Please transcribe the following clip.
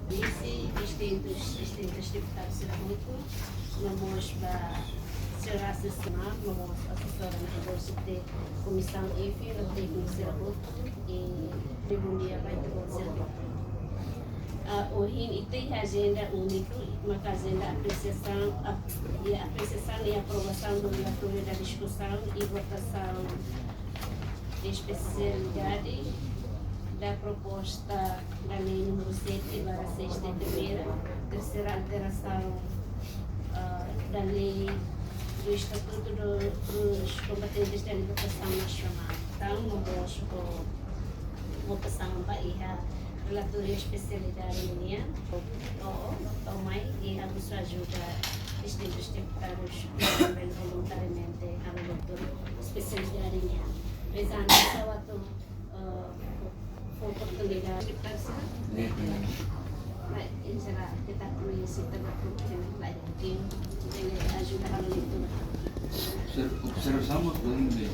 distintos deputados circuito, vamos para ser assessorar, vamos assessorar no negócio de comissão EFI, no técnico circuito e bom dia para o circuito. Hoje tem agenda única, uma agenda apreciação e aprovação do relatório da discussão e votação de especialidade da proposta da lei número 7/6 de primeira, terceira alteração da lei do Estatuto dos Combatentes da Libertação Nacional. Então, vamos para votação para relatório especialidade minha, ou mãe, e a sua ajuda distintos deputados voluntariamente a relatório especialidade minha. Rezando essa oportunidade de participar. Em geral, kita conhecida pelo lain, ele ajuda a leitura. Observamos do inglês.